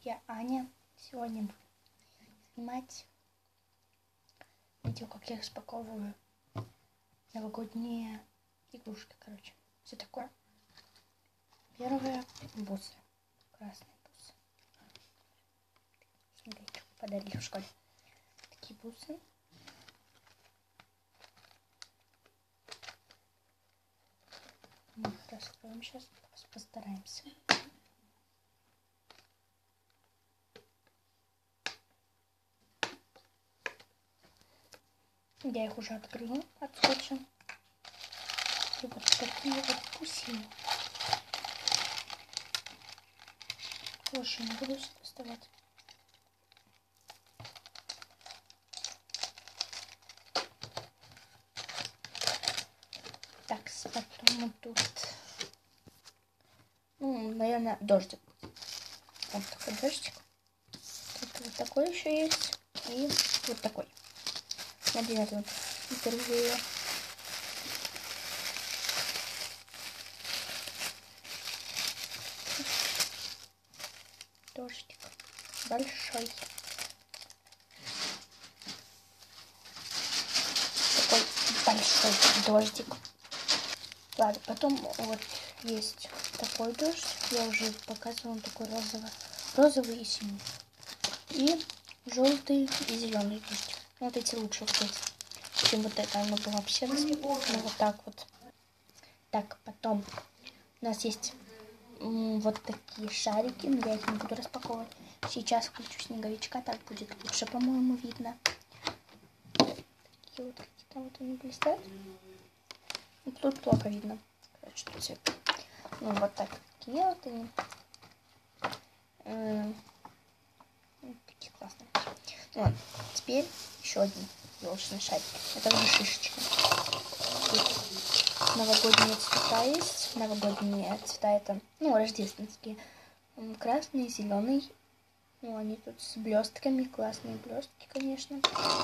Я Аня. Сегодня буду снимать видео, как я распаковываю новогодние игрушки, короче. Все такое. Первое бусы. Красные бусы. Смотрите, подарили в школе. Такие бусы. Мы их раскроем сейчас. Постараемся. Я их уже открыла от скотча. И вот такие вот бусины. Больше не буду доставать. Так, потом вот тут, наверное, дождик. Вот такой дождик. Тут вот такой еще есть. И вот такой. Надеюсь, вот впервые. Дождик большой. Такой большой дождик. Ладно, потом вот есть такой дождь. Я уже показывала, такой розовый и синий. И желтый и зеленый дождик. Вот эти лучше, кстати, чем вот это. Оно было вообще вот так вот. Так, потом у нас есть вот такие шарики, но я их не буду распаковывать. Сейчас включу снеговичка, так будет лучше, по-моему, видно. Такие вот, какие-то вот они блестят. Тут плохо видно. Короче, тут цвет. Ну, вот такие вот они. Такие классные. Ну, ладно. Теперь еще один елочный шарик. Это уже шишечка. Тут новогодние цвета есть. Новогодние цвета это, рождественские. Красный, зеленый. Ну, они тут с блестками. Классные блестки, конечно.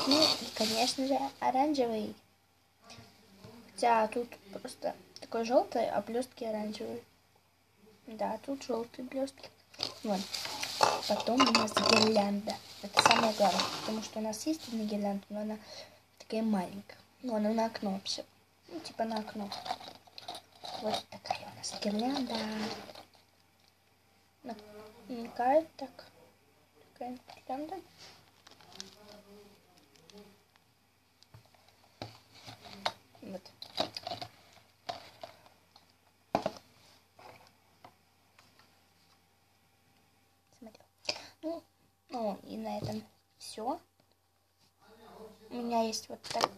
Ну, и, конечно же, оранжевый. Хотя тут просто такой желтый, а блестки оранжевые. Да, тут желтые блестки. Вот. Потом у нас гирлянда. Это самое главное, потому что у нас есть одна гирлянда, но она такая маленькая. Ну, она на окно вообще. Ну, типа на окно. Вот такая у нас гирлянда. Намекает так. Такая гирлянда. Вот. Ну, и на этом все. У меня есть вот так.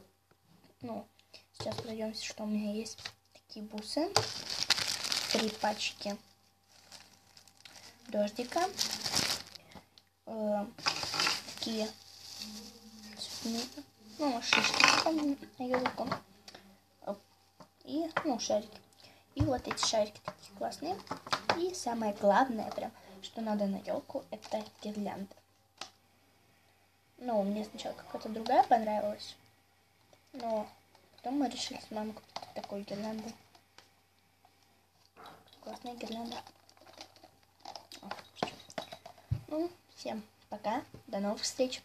Сейчас пройдемся, что у меня есть. Такие бусы. 3 пачки дождика. Такие шишки на елку. И, шарики. И вот эти шарики такие классные. И самое главное, прям, что надо на елку, это гирлянда. Мне сначала какая-то другая понравилась. Но потом мы решили с мамой купить такую гирлянду. Классная гирлянда. Всем пока. До новых встреч.